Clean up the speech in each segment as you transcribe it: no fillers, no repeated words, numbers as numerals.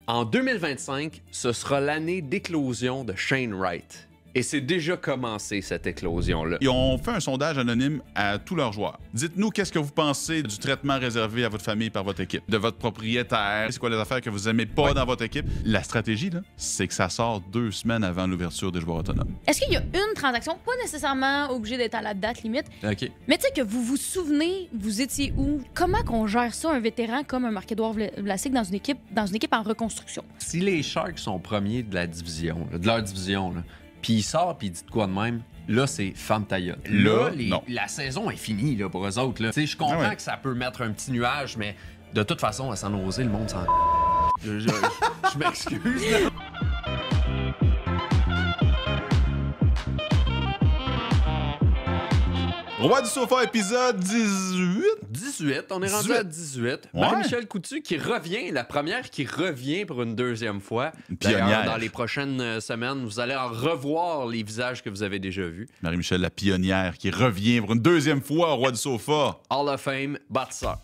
En 2025, ce sera l'année d'éclosion de Shane Wright. Et c'est déjà commencé, cette éclosion-là. Ils ont fait un sondage anonyme à tous leurs joueurs. Dites-nous qu'est-ce que vous pensez du traitement réservé à votre famille par votre équipe, de votre propriétaire. C'est quoi les affaires que vous aimez pas dans votre équipe? La stratégie, là, c'est que ça sort 2 semaines avant l'ouverture des joueurs autonomes. Est-ce qu'il y a une transaction, pas nécessairement obligée d'être à la date limite, OK. mais tu sais que vous vous souvenez, vous étiez où? Comment qu'on gère ça, un vétéran comme un Marc-Édouard Vlasic dans une équipe en reconstruction? Si les Sharks sont premiers de la division, là, de leur division, là, puis il sort puis il dit de quoi de même, là, c'est femme ta gueule. Là, non. La saison est finie là, pour eux autres. Là. Je comprends Ah ouais. que ça peut mettre un petit nuage, mais de toute façon, à San Jose, le monde s'en... Je m'excuse, là. Roi du sofa, épisode 18. 18, on est rendu 18. à 18. Ouais. Marie-Michel Coutu qui revient, la première qui revient pour une deuxième fois. Pionnière. D'ailleurs, dans les prochaines semaines, vous allez en revoir les visages que vous avez déjà vus. Marie-Michel, la pionnière, qui revient pour une deuxième fois au Roi du sofa. Hall of Fame, bâtisseur.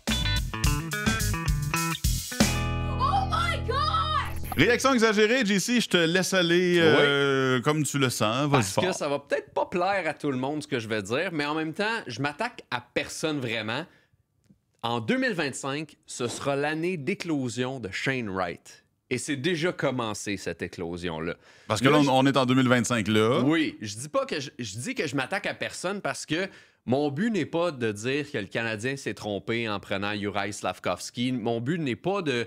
Réaction exagérée, JC, je te laisse aller comme tu le sens. Vas-y Parce fort. que ça va peut-être pas plaire à tout le monde ce que je vais dire, mais en même temps, je m'attaque à personne vraiment. En 2025, ce sera l'année d'éclosion de Shane Wright. Et c'est déjà commencé, cette éclosion-là. Parce que là, on est en 2025, là. Oui, je dis pas que je dis que je m'attaque à personne parce que mon but n'est pas de dire que le Canadien s'est trompé en prenant Juraj Slafkovský. Mon but n'est pas de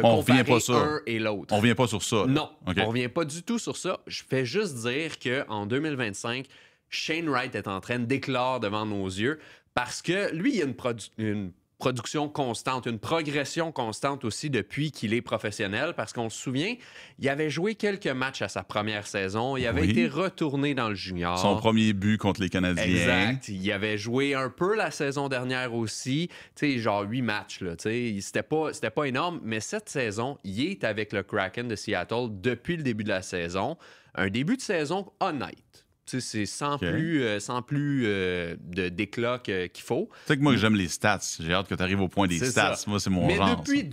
On comparer revient pas ça. un et l'autre. On revient pas sur ça. là. Non, OK. on revient pas du tout sur ça. Je fais juste dire qu'en 2025, Shane Wright est en train d'éclore devant nos yeux parce que lui, il y a une production constante, une progression constante aussi depuis qu'il est professionnel, parce qu'on se souvient, il avait joué quelques matchs à sa première saison, il avait Oui. été retourné dans le junior. Son premier but contre les Canadiens. Exact. Il avait joué un peu la saison dernière aussi. Tu sais, genre 8 matchs, là. Tu sais, c'était pas énorme, mais cette saison, il est avec le Kraken de Seattle depuis le début de la saison. Un début de saison honnête. Tu sais, c'est sans OK. plus de d'éclat qu'il faut. Tu sais que moi, j'aime les stats. J'ai hâte que tu arrives au point des C'est stats. ça. Moi, c'est mon Mais genre. depuis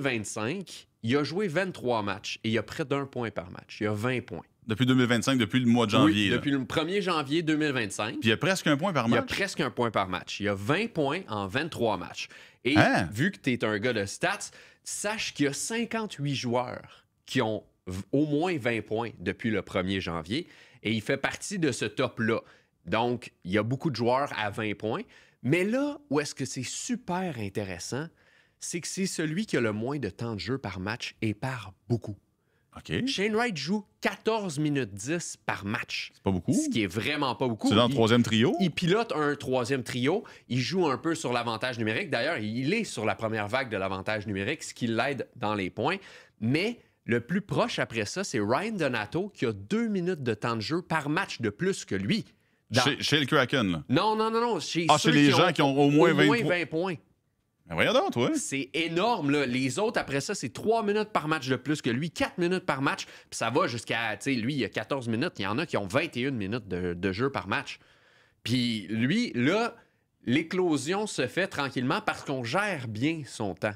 2025, il a joué 23 matchs et il a près d'1 point par match. Il a 20 points. Depuis 2025, depuis le mois de janvier. Oui, là. depuis le 1er janvier 2025. Puis il y a presque un point par Il y a match. presque un point par match. Il y a 20 points en 23 matchs. Et Hein? vu que tu es un gars de stats, sache qu'il y a 58 joueurs qui ont au moins 20 points depuis le 1er janvier. Et il fait partie de ce top-là. Donc, il y a beaucoup de joueurs à 20 points. Mais là où est-ce que c'est super intéressant, c'est que c'est celui qui a le moins de temps de jeu par match et par beaucoup. OK. Shane Wright joue 14 minutes 10 par match. C'est pas beaucoup. Ce qui est vraiment pas beaucoup. C'est dans le troisième trio. Il pilote un troisième trio. Il joue un peu sur l'avantage numérique. D'ailleurs, il est sur la première vague de l'avantage numérique, ce qui l'aide dans les points. Mais le plus proche après ça, c'est Ryan Donato qui a 2 minutes de temps de jeu par match de plus que lui. Dans- Chez le Kraken, là. Non. Chez Chez les gens qui ont au moins 20 points. Ben voyons donc, toi. C'est énorme, là. Les autres, après ça, c'est 3 minutes par match de plus que lui, 4 minutes par match. Puis ça va jusqu'à, tu sais, lui, il a 14 minutes. Il y en a qui ont 21 minutes de jeu par match. Puis lui, là, l'éclosion se fait tranquillement parce qu'on gère bien son temps.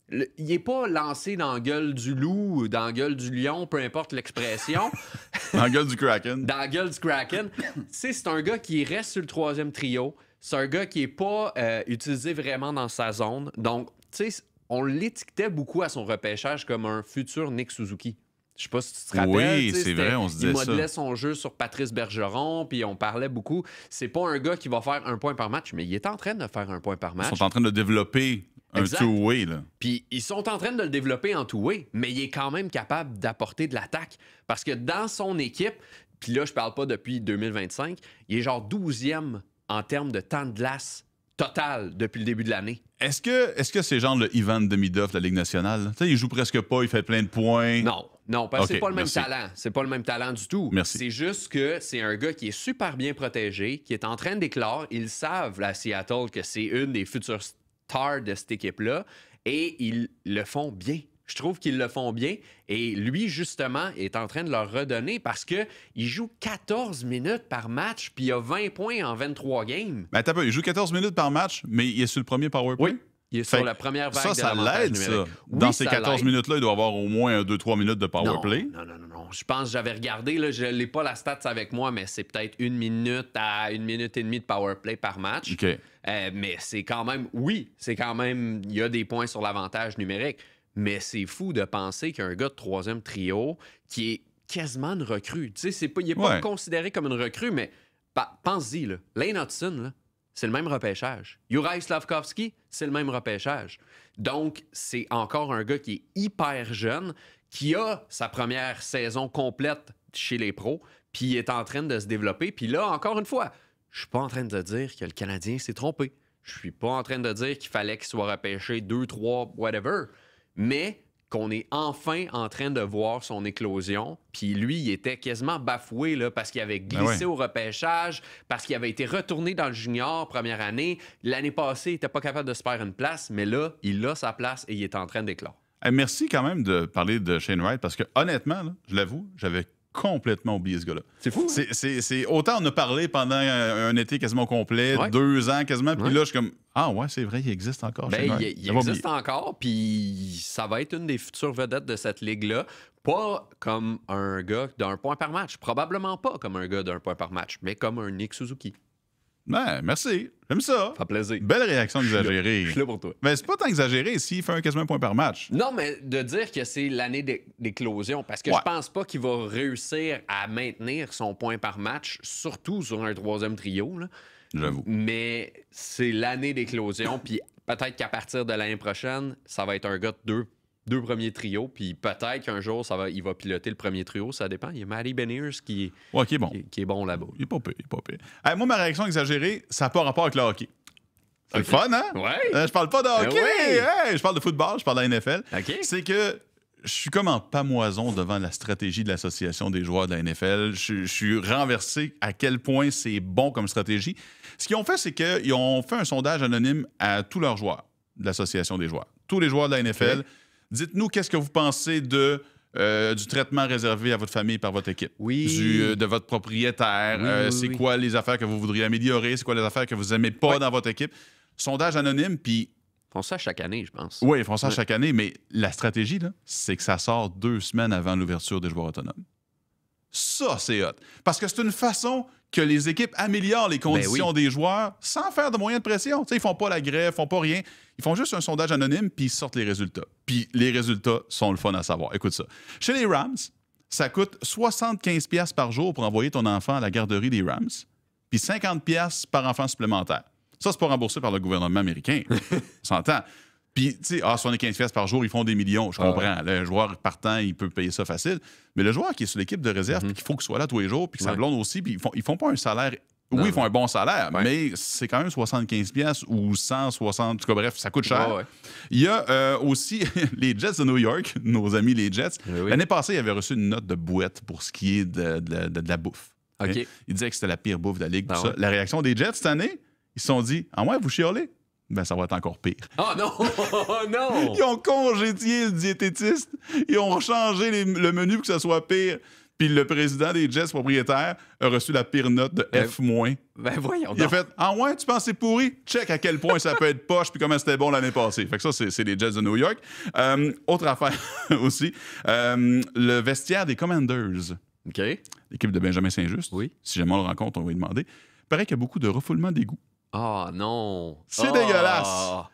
Il n'est pas lancé dans la gueule du loup ou dans la gueule du lion, peu importe l'expression, Dans la gueule du Kraken. dans la gueule du Kraken. C'est un gars qui reste sur le troisième trio. C'est un gars qui n'est pas utilisé vraiment dans sa zone. Donc, tu sais, on l'étiquetait beaucoup à son repêchage comme un futur Nick Suzuki. Je sais pas si tu te rappelles. Oui, tu sais, c'est vrai, on se disait il ça. modelait son jeu sur Patrice Bergeron, puis on parlait beaucoup. C'est pas un gars qui va faire un point par match, mais il est en train de faire un point par Ils match. sont en train de développer un Exact. two-way, là. Puis ils sont en train de le développer en two-way, mais il est quand même capable d'apporter de l'attaque. Parce que dans son équipe, puis là, je parle pas depuis 2025, il est genre 12e en termes de temps de glace total depuis le début de l'année. Est-ce que c'est genre le Ivan Demidov de la Ligue nationale? Tu sais, il joue presque pas, il fait plein de points. Non, parce que c'est Ok, pas le même merci. talent. C'est pas le même talent du tout. Merci. C'est juste que c'est un gars qui est super bien protégé, qui est en train d'éclore. Ils savent, à Seattle, que c'est une des futures stars de cette équipe-là, et ils le font bien. Je trouve qu'ils le font bien. Et lui, justement, est en train de leur redonner parce qu'il joue 14 minutes par match, puis il a 20 points en 23 games. Ben, attends un peu, il joue 14 minutes par match, mais il est sur le premier power play? Oui. Il est sur la première vague de ça l'avantage l'aide, ça. numérique. Dans Oui, ces ça 14 l'aide. minutes-là, il doit y avoir au moins 2-3 minutes de power play. Non. Je pense que j'avais regardé, là, je n'ai pas la stats avec moi, mais c'est peut-être 1 minute à 1 minute et demie de power play par match. OK. Mais c'est quand même, il y a des points sur l'avantage numérique, mais c'est fou de penser qu'un gars de troisième trio qui est quasiment une recrue, tu sais, il n'est pas considéré comme une recrue, mais pense-y, là, Lane Hudson, là, c'est le même repêchage. Juraj Slavkovski, c'est le même repêchage. Donc, c'est encore un gars qui est hyper jeune, qui a sa première saison complète chez les pros, puis il est en train de se développer. Puis là, encore une fois, je suis pas en train de dire que le Canadien s'est trompé. Je suis pas en train de dire qu'il fallait qu'il soit repêché 2, 3, whatever. Mais qu'on est enfin en train de voir son éclosion. Puis lui, il était quasiment bafoué là, parce qu'il avait glissé au repêchage, parce qu'il avait été retourné dans le junior première année. L'année passée, il n'était pas capable de se faire une place, mais là, il a sa place et il est en train d'éclore. Merci quand même de parler de Shane Wright parce que honnêtement, là, je l'avoue, j'avais complètement oublié ce gars-là. C'est fou. C'est autant on a parlé pendant un été quasiment complet, 2 ans quasiment, puis là, je suis comme ah ouais, c'est vrai, il existe encore. Ben, il existe encore, puis ça va être une des futures vedettes de cette ligue-là. Pas comme un gars d'un point par match, probablement pas comme un gars d'un point par match, mais comme un Nick Suzuki. Ben, merci. J'aime ça. Ça fait plaisir. Belle réaction exagérée. Je suis là pour toi. Mais c'est pas tant exagéré s'il fait quasiment un point par match. Non, mais de dire que c'est l'année d'éclosion, parce que je pense pas qu'il va réussir à maintenir son point par match, surtout sur un troisième trio. Là. J'avoue. Mais c'est l'année d'éclosion, puis peut-être qu'à partir de l'année prochaine, ça va être un gars de deux premiers trios, puis peut-être qu'un jour, il va piloter le premier trio, ça dépend. Il y a Matty Beniers qui est bon, qui est bon là-bas. Il est pas pire, Hey, moi, ma réaction exagérée, ça n'a pas rapport avec le hockey. C'est le fun, hein? Ouais. Je parle pas de hockey! Hey, je parle de football, je parle de la NFL. Okay. C'est que je suis comme en pamoison devant la stratégie de l'association des joueurs de la NFL. Je suis renversé à quel point c'est bon comme stratégie. Ce qu'ils ont fait, c'est qu'ils ont fait un sondage anonyme à tous leurs joueurs de l'association des joueurs. Tous les joueurs de la NFL. Okay. Dites-nous qu'est-ce que vous pensez du traitement réservé à votre famille par votre équipe. Oui. De votre propriétaire. C'est quoi les affaires que vous voudriez améliorer? C'est quoi les affaires que vous n'aimez pas dans votre équipe? Sondage anonyme, puis... Ils font ça chaque année, je pense. Oui, ils font ça chaque année, mais la stratégie, là, c'est que ça sort 2 semaines avant l'ouverture des joueurs autonomes. Ça, c'est hot. Parce que c'est une façon que les équipes améliorent les conditions des joueurs sans faire de moyens de pression. T'sais, ils font pas la grève, ils font pas rien. Ils font juste un sondage anonyme, puis ils sortent les résultats. Puis les résultats sont le fun à savoir. Écoute ça. Chez les Rams, ça coûte 75$ par jour pour envoyer ton enfant à la garderie des Rams, puis 50$ par enfant supplémentaire. Ça, c'est pas remboursé par le gouvernement américain. On s'entend. Puis, tu sais, 75$ par jour, ils font des millions. Je comprends. Le joueur partant, il peut payer ça facile. Mais le joueur qui est sur l'équipe de réserve, puis qu'il faut qu'il soit là tous les jours, puis que sa blonde aussi, puis ils font pas un salaire. Oui, ils font un bon salaire, mais c'est quand même 75$ ou 160$. En tout cas, bref, ça coûte cher. Il y a aussi les Jets de New York, nos amis les Jets. L'année passée, ils avaient reçu une note de bouette pour ce qui est de la bouffe. Okay. Ils disaient que c'était la pire bouffe de la Ligue. Ça. La réaction des Jets cette année, ils se sont dit « Ah ouais, vous chiolez? » Ben, ça va être encore pire. Oh non! Oh non! Ils ont congédié le diététiste. Ils ont changé le menu pour que ça soit pire. Puis le président des Jets propriétaires a reçu la pire note de F-. Ben voyons donc. Il a fait « Ah ouais, tu penses que c'est pourri? Check à quel point ça peut être poche puis comment c'était bon l'année passée. » Fait que ça, c'est les Jets de New York. Autre affaire aussi, le vestiaire des Commanders. OK. L'équipe de Benjamin Saint-Just. Oui. Si jamais on le rencontre, on va lui demander. Il paraît qu'il y a beaucoup de refoulement d'égouts. Oh non! C'est dégueulasse!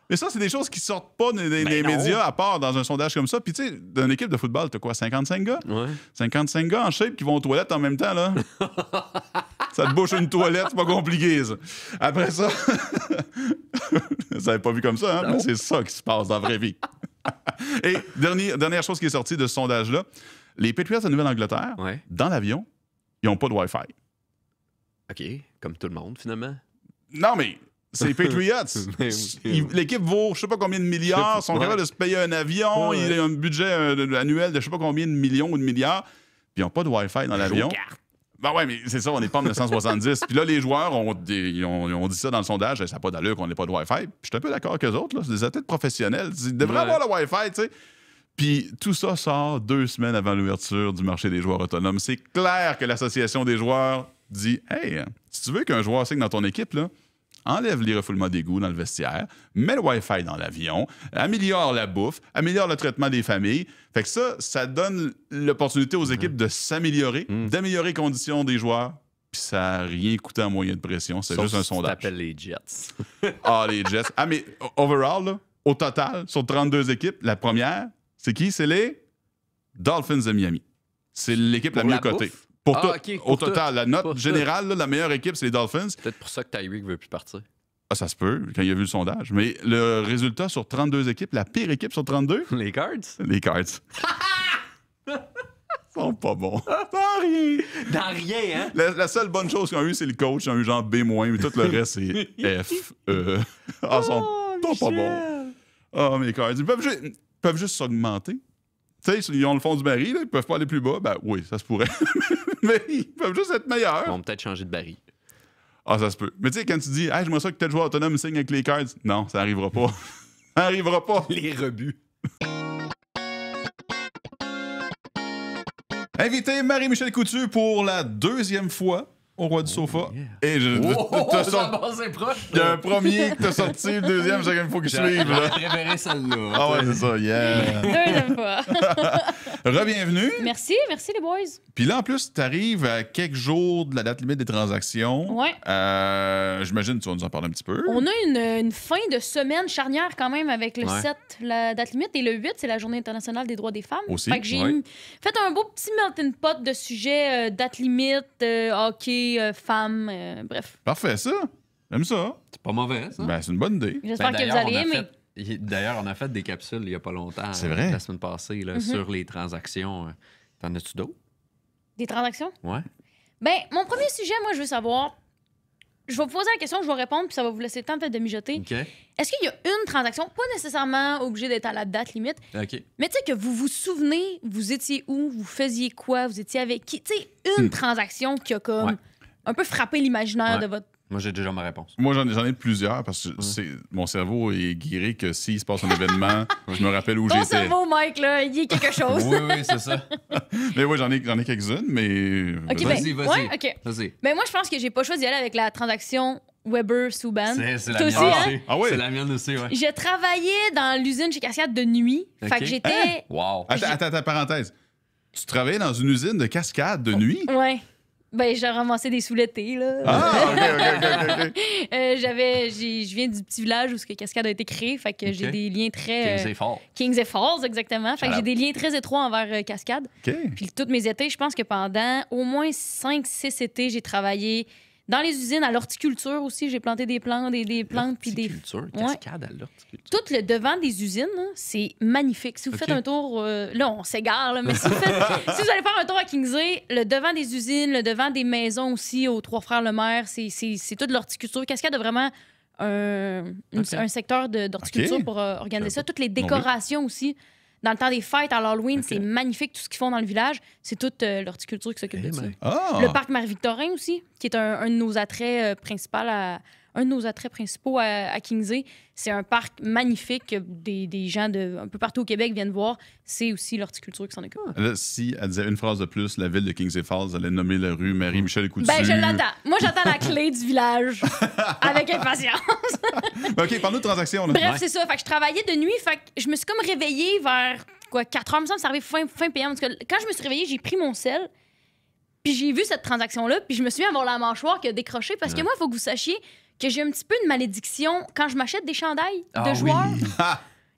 Mais ça, c'est des choses qui sortent pas des médias, à part dans un sondage comme ça. Puis tu sais, dans une équipe de football, t'as quoi, 55 gars? Ouais. 55 gars en shape qui vont aux toilettes en même temps, là. Ça te bouche une toilette, c'est pas compliqué, ça. Après ça... ça n'avait pas vu comme ça, hein? Mais c'est ça qui se passe dans la vraie vie. Et dernière chose qui est sortie de ce sondage-là, les Patriots de Nouvelle-Angleterre, dans l'avion, ils n'ont pas de Wi-Fi. OK, comme tout le monde, finalement. Non, mais c'est les Patriots. L'équipe vaut je sais pas combien de milliards, ils sont capables de se payer un avion, il a un budget annuel de je sais pas combien de millions ou de milliards, puis ils n'ont pas de Wi-Fi dans l'avion. Ben ouais, mais c'est ça, on n'est pas en 1970. Puis là, les joueurs ont dit ça dans le sondage, ça n'a pas d'allure qu'on n'ait pas de Wi-Fi. Puis je suis un peu d'accord avec eux autres, là, c'est des athlètes professionnels. Ils devraient avoir le Wi-Fi, tu sais. Puis tout ça sort 2 semaines avant l'ouverture du marché des joueurs autonomes. C'est clair que l'association des joueurs dit « Hey, si tu veux qu'un joueur signe dans ton équipe, là, enlève les refoulements d'égouts dans le vestiaire, met le Wi-Fi dans l'avion, améliore la bouffe, améliore le traitement des familles. Fait que ça donne l'opportunité aux équipes de s'améliorer, d'améliorer les conditions des joueurs. Puis ça n'a rien coûté en moyen de pression. C'est juste un sondage. Ça s'appelle les Jets. Ah, les Jets. Ah, mais overall, là, au total, sur 32 équipes, la première, c'est qui? C'est les Dolphins de Miami. C'est l'équipe la Pour mieux la cotée. bouffe? Pour Ah, tout. ok, Au pour tout. total, la note Pour générale, là, la meilleure équipe, c'est les Dolphins. Peut-être pour ça que Tyreek veut plus partir. Ah, ça se peut, quand il a vu le sondage. Mais le résultat sur 32 équipes, la pire équipe sur 32, Les Cards? les Cards. Ils sont pas bons. Pas rien. Dans rien, hein? La seule bonne chose qu'ils ont eu, c'est le coach. Ils ont eu genre B-, mais tout le reste, c'est F, E. Ah, ils sont pas bons. Ah, mais les Cards, ils peuvent juste s'augmenter. Tu sais, ils ont le fond du baril, là, ils peuvent pas aller plus bas. Ben oui, ça se pourrait. Mais ils peuvent juste être meilleurs. Ils vont peut-être changer de baril. Ah, ça se peut. Mais tu sais, quand tu dis, hey, j'aimerais ça que tel joueur autonome signe avec les Cards, non, ça arrivera pas. Ça arrivera pas. Les rebuts. Invité Marie-Michel Coutu pour la deuxième fois au Roi du Sofa. Et t'as sorti- c'est proche. il y a un premier qui t'a sorti, le deuxième, chacun faut qu'il suive. Là. préféré celle-là. Ah ouais, c'est ça, yeah. Deuxième fois. Re-bienvenue. Merci les boys. Puis là, en plus, t'arrives à quelques jours de la date limite des transactions. Ouais. J'imagine que tu vas nous en parler un petit peu. On a une fin de semaine charnière quand même avec le Ouais. 7, la date limite, et le 8, c'est la Journée internationale des droits des femmes. Aussi, Fait que j'ai ouais. fait un beau petit melting pot de sujets, date limite, hockey, femmes, bref. Parfait, ça. J'aime ça. C'est pas mauvais, ça. Ben, c'est une bonne idée. J'espère que vous d'ailleurs, allez on a aimer. D'ailleurs, on a fait des capsules il y a pas longtemps. C'est vrai? La semaine passée, là, sur les transactions. T'en as-tu d'autres? Des transactions? Ouais. Ben, mon premier sujet, moi, je veux savoir. Je vais vous poser la question, je vais répondre, puis ça va vous laisser le temps peut-être de mijoter. OK. Est-ce qu'il y a une transaction, pas nécessairement obligée d'être à la date limite, OK. mais tu sais que vous vous souvenez, vous étiez où, vous faisiez quoi, vous étiez avec qui? Tu sais, une transaction qui a comme Ouais. un peu frappé l'imaginaire Ouais. de votre... Moi, j'ai déjà ma réponse. Moi, j'en ai plusieurs parce que mon cerveau est guiré que s'il se passe un événement, je me rappelle où Ton j'étais. cerveau, Mike, là, il y a quelque chose. Oui, oui, c'est ça. Mais oui, j'en ai quelques-unes, mais. OK, Vas-y, ben, vas-y. ouais, OK. Vas-y. Ben moi, je pense que j'ai pas choisi d'y aller avec la transaction Weber-Souban. C'est la Toi mienne aussi, hein? aussi. Ah oui? C'est la mienne aussi, ouais. J'ai travaillé dans l'usine chez Cascade de nuit. Fait OK. que j'étais... Wow. Attends, parenthèse. Tu travaillais dans une usine de cascade de nuit? Ouais. Ben, j'ai ramassé des sous l'été, là. Ah, ok. Je viens du petit village où ce que Cascade a été créé, fait que j'ai OK. des liens très... C'est fort. Kings et Falls, exactement. Fait que Ah. j'ai des liens très étroits envers Cascade. OK. Puis tous mes étés, je pense que pendant au moins 5-6 étés, j'ai travaillé dans les usines, à l'horticulture aussi. J'ai planté des plantes, des plantes, puis des... L'horticulture, Ouais. cascade à l'horticulture. Tout le devant des usines, là, c'est magnifique. Si vous OK. faites un tour, là, on s'égare, là, mais si vous allez faire un tour à Kingsey, le devant des usines, le devant des maisons aussi, aux Trois-Frères-Lemaire, c'est tout de l'horticulture. Cascade a vraiment un secteur d'horticulture OK. pour organiser ça. J'avais Toutes les décorations aussi. Dans le temps des fêtes, à l'Halloween, OK. c'est magnifique. Tout ce qu'ils font dans le village, c'est toute l'horticulture qui s'occupe Eh de ça. ben. Ah! Le parc Marie-Victorin aussi, qui est un de nos attraits principaux à Kingsey. C'est un parc magnifique que des gens de un peu partout au Québec viennent voir. C'est aussi l'horticulture qui s'en occupe. Là, si elle disait une phrase de plus, la ville de Kings Falls allait nommer la rue Marie-Michel Coutu. Ben, je l'attends. Moi, j'attends la clé du village avec impatience. OK, parle-nous de transactions. Là. Bref, Ouais. c'est ça. Fait que je travaillais de nuit. Fait que je me suis comme réveillée vers 4 heures. Il me semble que c'est arrivé fin PM. Parce que quand je me suis réveillée, j'ai pris mon sel. Puis j'ai vu cette transaction-là. Puis je me suis mis à avoir la mâchoire qui a décroché. Parce que moi, il faut que vous sachiez que j'ai un petit peu une malédiction quand je m'achète des chandails Ah de joueurs. oui.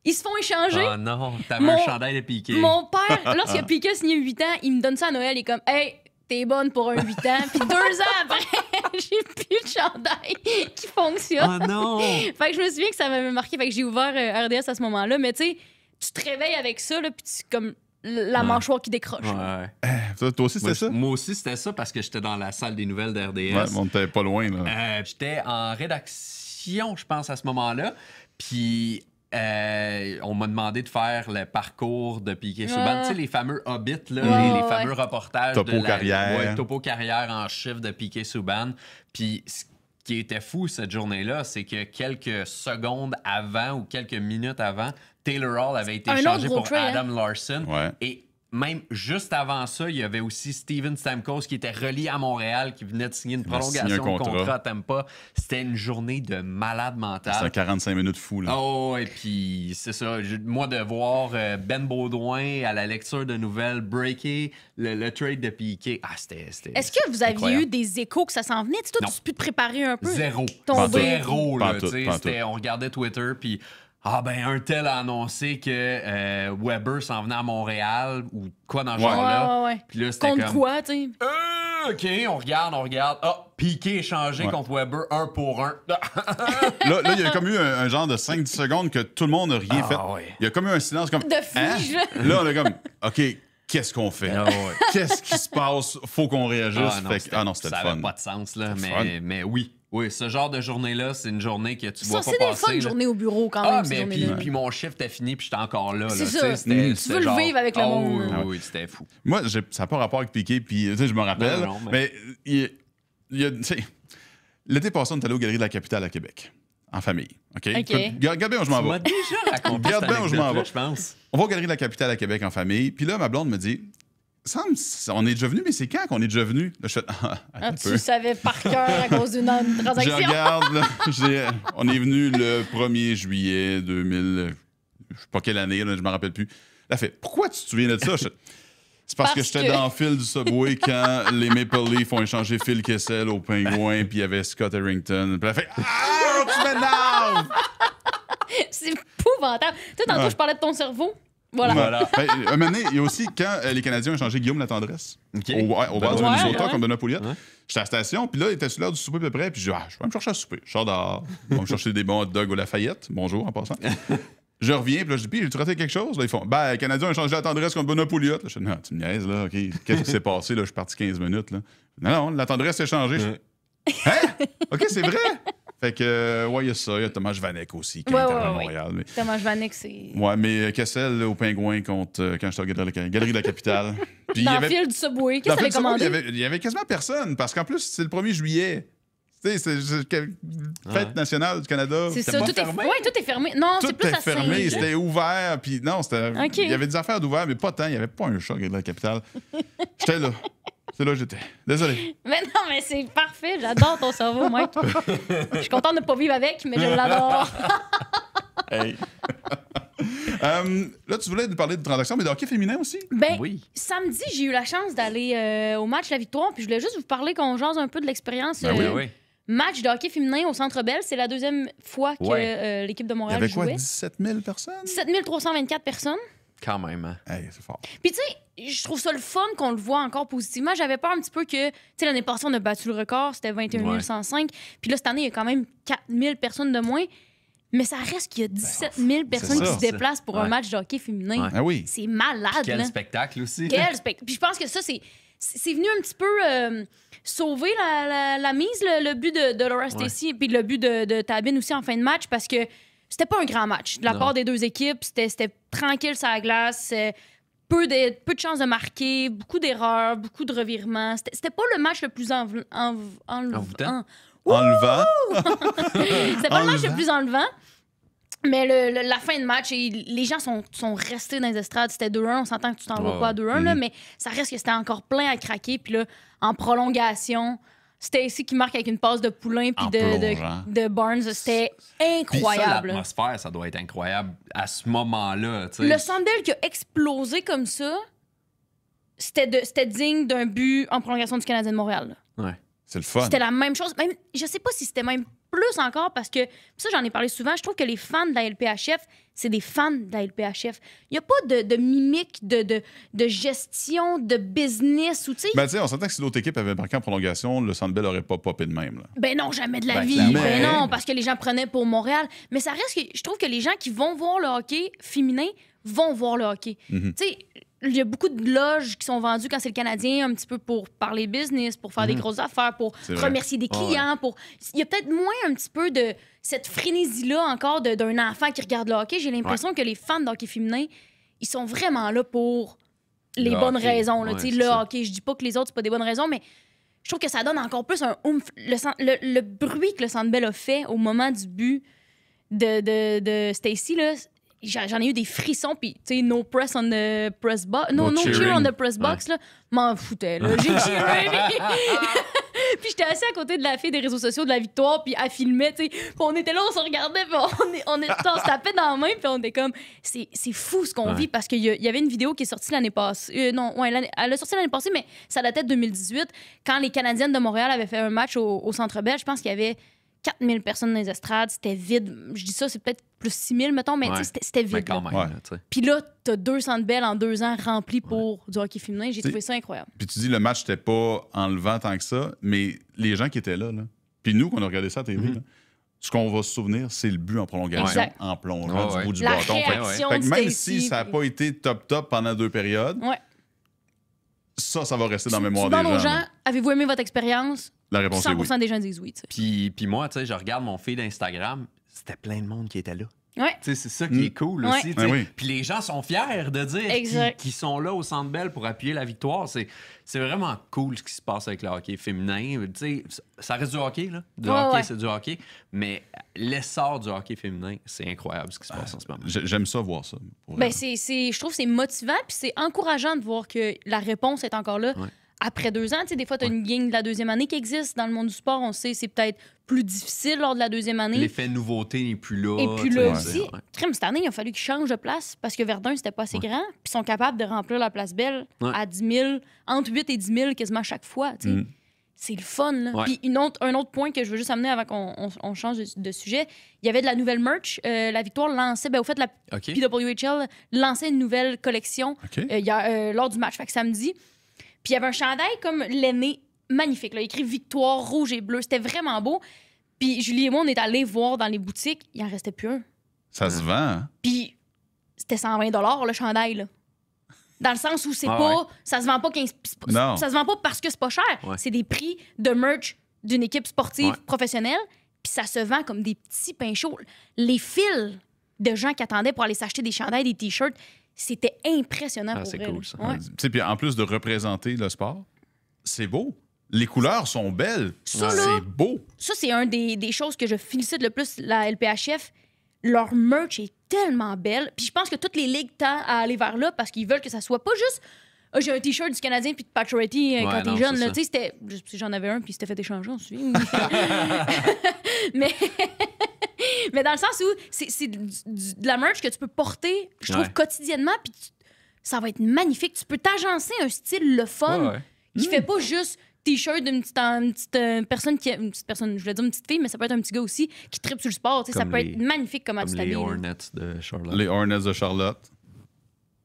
Ils se font échanger. Ah non, t'avais Mon- un chandail de piqué. Mon père, lorsqu'il a piqué signé 8 ans, il me donne ça à Noël. Il est comme, hey, t'es bonne pour un 8 ans. Puis 2 ans après, j'ai plus de chandail qui fonctionne. Oh non! Fait que je me souviens que ça m'avait marqué. Fait que j'ai ouvert RDS à ce moment-là. Mais tu sais, tu te réveilles avec ça, là, puis tu comme la Ouais. mâchoire qui décroche. Ouais. Toi aussi, c'était ça? Moi aussi, c'était ça parce que j'étais dans la salle des nouvelles d'RDS. Ouais, on était pas loin. Là. J'étais en rédaction, je pense, à ce moment-là. Puis on m'a demandé de faire le parcours de Piquet Souban. Ah. Tu sais, les fameux hobbits, là, Ouais, les ouais. fameux reportages Topo de la carrière. Ouais, topo carrière en chiffre de Piquet Souban. Puis ce qui était fou cette journée-là, c'est que quelques secondes avant ou quelques minutes avant, Taylor Hall avait été Un échangé autre gros pour trade, hein? Adam Larson. Ouais. Et même juste avant ça, il y avait aussi Steven Stamkos qui était relié à Montréal, qui venait de signer une prolongation de contrat à Tampa. C'était une journée de malade mental. C'était 45 minutes fou, là. Oh, et puis c'est ça. Moi, de voir Ben Baudouin à la lecture de nouvelles breaker le trade de Piqué, c'était Est-ce que vous aviez incroyable. eu des échos que ça s'en venait? Tu sais, toi, Non. tu peux te préparer un peu? Zéro. Tomber. Zéro, là. Pantoute, tu sais, pantoute. on regardait Twitter, puis un tel a annoncé que Weber s'en venait à Montréal ou quoi dans ce genre-là. Ouais. Puis là, c'était Contre comme... quoi, tu sais? OK, on regarde. Ah, Piqué échangé contre Weber 1 pour 1. Là, il y a comme eu un genre de 5-10 secondes que tout le monde n'a rien fait. Ouais. Il y a comme eu un silence comme... De fige. Là, on est comme, OK, qu'est-ce qu'on fait? Ah ouais. Qu'est-ce qui se passe? Faut qu'on réagisse. Fait que- non, c'était ça le fun. avait pas de sens, là. C'était le Mais oui, ce genre de journée-là, c'est une journée que tu vois Ça, pas c'est des passer. fun là. journées au bureau quand même. Ah, ces mais journées-là. puis mon chiffre était fini, puis j'étais encore là. C'est là, ça. tu sais, c'était- Tu c'était veux le genre- vivre avec le monde, là. Oui, c'était fou. Moi, ça n'a pas rapport avec Piqué, puis tu sais, je me rappelle. Non, mais il y a, tu sais, l'été passé, on est allé aux Galeries de la Capitale à Québec, en famille. OK? OK. Écoute, regarde bien où je m'en Tu m'as vais. déjà raconté Regarde cette bien où je m'en anecdote-là, vais. je pense. On va aux Galeries de la Capitale à Québec en famille, puis là, ma blonde me dit... On est déjà venu, mais c'est quand qu'on est déjà venu? Là, je fais, Ah, un tu peu. savais par cœur à cause d'une Je transaction. regarde, là, on est venu le 1er juillet 2000, je sais pas quelle année, là, je me rappelle plus. Elle fait, pourquoi tu te souviens de ça? C'est parce que j'étais dans le fil du Subway quand les Maple Leafs ont échangé Phil Kessel au Pingouin, puis il y avait Scott Harrington. Puis elle fait, tu m'énerves! C'est épouvantable. Tu sais, tantôt, Ouais. je parlais de ton cerveau. Voilà. Ben, un moment donné, il y a aussi quand les Canadiens ont échangé Guillaume Latendresse OK. au bar du Ouais, Minnesota ouais. contre Benoît Pouliot. Ouais. J'étais à la station, puis là, il était sur l'heure du souper à peu près, puis je dis, je vais me chercher à souper. Je sors dehors, je vais me chercher des bons hot dogs au Lafayette. Bonjour, en passant. Je reviens, puis là, je dis, puis, j'ai-tu raté quelque chose? Là, ils font, les Canadiens ont échangé la tendresse contre Benoît Pouliot. Là, je dis, non, tu me niaises, là, OK. Qu'est-ce qui s'est passé, là? Je suis parti 15 minutes, là. Non, la tendresse s'est changée. Hein? OK, c'est vrai? Fait que, il y a ça. Il y a Thomas Vanek aussi, qui est à Montréal. Mais... Thomas Vanek, c'est. Ouais, mais Kessel au Pingouin contre quand j'étais au Galerie de la Capitale. Puis, Dans le fil du Subway. Qu'est-ce que t'avais commandé? Il y avait quasiment personne, parce qu'en plus, c'est le 1er juillet. Tu sais, c'est fête nationale du Canada. C'est C'était ça, pas tout est fermé? ouais, tout est fermé. Non, c'est Tout plus est à fermé, Saint-Jean. c'était ouvert, puis non, c'était... OK. Il y avait des affaires d'ouvert, mais pas tant. Il n'y avait pas un chat au Galerie de la Capitale. J'étais là. C'est là que j'étais. Désolé. Mais non, mais c'est parfait. J'adore ton cerveau, Mike. Je suis contente de ne pas vivre avec, mais je l'adore. Hey. Là, tu voulais nous parler de transactions, mais de hockey féminin aussi? Ben, Oui. samedi, j'ai eu la chance d'aller au match La Victoire, puis je voulais juste vous parler qu'on jase un peu de l'expérience. Oui. Match de hockey féminin au Centre Bell. C'est la deuxième fois que l'équipe de Il y Montréal avait quoi, jouait. 17 000 personnes? 17 324 personnes. Quand même. Hein. Hey, c'est fort. Puis tu sais, je trouve ça le fun qu'on le voit encore positivement. J'avais peur un petit peu que, tu sais, l'année passée, on a battu le record, c'était 21 105. Puis là, cette année, il y a quand même 4 000 personnes de moins. Mais ça reste qu'il y a 17 000 personnes qui ça. se déplacent pour un Ouais. match de hockey féminin. Ouais. Ah oui. C'est malade, Quel là. spectacle aussi. Quel spectacle. Puis je pense que ça, c'est venu un petit peu sauver la mise, le but de Laura Stacey, puis le but de Tabine aussi en fin de match, parce que c'était pas un grand match. De la Non. part des deux équipes, c'était tranquille sur la glace, peu de chances de marquer, beaucoup d'erreurs, beaucoup de revirements. C'était pas le match le plus Envoûtant. Enlevant. C'était pas le match le Enlevant. plus enlevant. Mais la fin de match, les gens sont restés dans les estrades. C'était 2-1. On s'entend que tu t'en vas Ouais. pas à 2-1, là, mais ça reste que c'était encore plein à craquer. Puis là, en prolongation, c'était ici qui marque avec une passe de Poulain puis En plongeant. de Barnes. C'était Puis ça, incroyable. l'atmosphère, ça doit être incroyable à ce moment-là. tu sais. Le Sandbell qui a explosé comme ça, c'était digne d'un but en prolongation du Canadien de Montréal. là. Ouais. C'est le fun. C'était la même chose. Même, je sais pas si c'était même plus encore parce que, ça j'en ai parlé souvent, je trouve que les fans de la LPHF, c'est des fans de la LPHF. Il n'y a pas de mimique, de gestion, de business ou tu sais. Ben, tu sais, on s'entend que si l'autre équipe avait marqué en prolongation, le Centre Bell aurait pas popé de même. Là. Ben non, jamais de la Ben, vie. clairement. Ben non, parce que les gens prenaient pour Montréal. Mais ça reste que je trouve que les gens qui vont voir le hockey féminin vont voir le hockey. Mhm. Tu sais, il y a beaucoup de loges qui sont vendues quand c'est le Canadien, un petit peu pour parler business, pour faire des grosses affaires, pour C'est vrai. remercier des clients. Pour... Il y a peut-être moins un petit peu de cette frénésie-là encore d'un enfant qui regarde le hockey. J'ai l'impression que les fans de hockey féminin, ils sont vraiment là pour les Le bonnes hockey. raisons. Là, Ouais, tu sais, c'est le ça. hockey, je dis pas que les autres, c'est pas des bonnes raisons, mais je trouve que ça donne encore plus un oomph. Le bruit que le Centre Bell a fait au moment du but de Stacey, là, j'en ai eu des frissons, puis tu sais, no press on the press box. No cheer cheering. on the press box, là. M'en foutais, là. J'ai cheeré. Puis j'étais assis à côté de la fille des réseaux sociaux de la victoire, puis elle filmait, tu sais. Puis on était là, on se regardait, puis on se tapait dans la main, puis on était comme, c'est fou ce qu'on vit, parce qu'il y avait une vidéo qui est sortie l'année passée. Elle a sorti l'année passée, mais ça datait de 2018, quand les Canadiennes de Montréal avaient fait un match au Centre Bell. Je pense qu'il y avait 4000 personnes dans les estrades, c'était vide. Je dis ça, c'est peut-être plus 6000, mettons, mais c'était vide. Mais quand là. même, Ouais. là, tu sais. Puis là, t'as 200 belles en 2 ans remplis pour du hockey féminin. J'ai trouvé ça incroyable. Puis tu dis, le match n'était pas enlevant tant que ça, mais les gens qui étaient là, puis nous, qu'on a regardé ça à TV, là, ce qu'on va se souvenir, c'est le but en prolongation, Exact. en plongeant du bout du La bâton. réaction Fait que de même Stacy, si ça n'a puis- pas été top pendant 2 périodes, Ouais. ça va rester dans la Tu mémoire des demandes aux gens. gens, là. avez-vous aimé votre expérience? La réponse est 100% oui. des gens disent oui. Tu sais. Puis moi, tu sais, je regarde mon feed d'Instagram, c'était plein de monde qui était là. Ouais. Tu sais, c'est ça qui est cool Ouais. aussi. tu sais. Ben oui. Puis les gens sont fiers de dire Exact. qu'ils sont là au Centre Bell pour appuyer la victoire. C'est vraiment cool ce qui se passe avec le hockey féminin. Tu sais, ça reste du hockey, là. Du Ouais, hockey, ouais. c'est du hockey. Mais l'essor du hockey féminin, c'est incroyable ce qui se passe en ce moment. J'aime ça voir ça. pour Ben, vrai. je trouve que c'est motivant, puis c'est encourageant de voir que la réponse est encore là. Ouais. Après 2 ans, tu sais, des fois, tu as une gang de la deuxième année qui existe dans le monde du sport. On sait c'est peut-être plus difficile lors de la deuxième année. L'effet nouveauté n'est plus là. Et puis tu là sais, aussi, ouais. crime, cette année, il a fallu qu'ils changent de place parce que Verdun, c'était pas assez grand. Puis ils sont capables de remplir la place Belle Ouais. à 10 000, entre 8 et 10 000 quasiment chaque fois. Tu sais. C'est le fun. Là. Ouais. Puis un autre point que je veux juste amener avant qu'on change de sujet, il y avait de la nouvelle merch. La Victoire lançait, au fait, la OK. PWHL lançait une nouvelle collection OK. lors du match, fait que samedi. Puis il y avait un chandail comme l'aîné, magnifique. Là, écrit Victoire, rouge et bleu. C'était vraiment beau. Puis Julie et moi, on est allés voir dans les boutiques. Il en restait plus un. Ça se vend, hein? Puis c'était 120 le chandail. Là. Dans le sens où c'est Ah pas. ouais. Ça se vend pas 15. Non. Ça se vend pas parce que c'est pas cher. Ouais. C'est des prix de merch d'une équipe sportive Ouais. professionnelle. Puis ça se vend comme des petits pains chauds. Les fils de gens qui attendaient pour aller s'acheter des chandails, des t-shirts, c'était impressionnant Ah, pour c'est vrai, cool, là. ça. Ouais. Tu sais, puis en plus de représenter le sport, c'est beau. Les couleurs sont belles. Ça, là- C'est beau. Ça, c'est un des choses que je félicite le plus la LPHF. Leur merch est tellement belle. Puis je pense que toutes les ligues tendent à aller vers là parce qu'ils veulent que ça soit pas juste « Ah, j'ai un T-shirt du Canadien puis de Pacioretty quand Ouais, t'es non, jeune. » c'est là. ça. Tu sais, j'en avais un puis c'était fait échanger, on se souvient. mais... mais dans le sens où c'est de la merch que tu peux porter, je trouve, Ouais. quotidiennement, puis ça va être magnifique. Tu peux t'agencer un style le fun Ouais, ouais. qui fait pas juste T-shirt d'une petite personne qui une petite personne, je voulais dire une petite fille, mais ça peut être un petit gars aussi qui tripe sur le sport. Tu sais, ça Comme peut les- être magnifique comment Comme tu les t'habilles. là. Hornets de Charlotte. Les Hornets de Charlotte.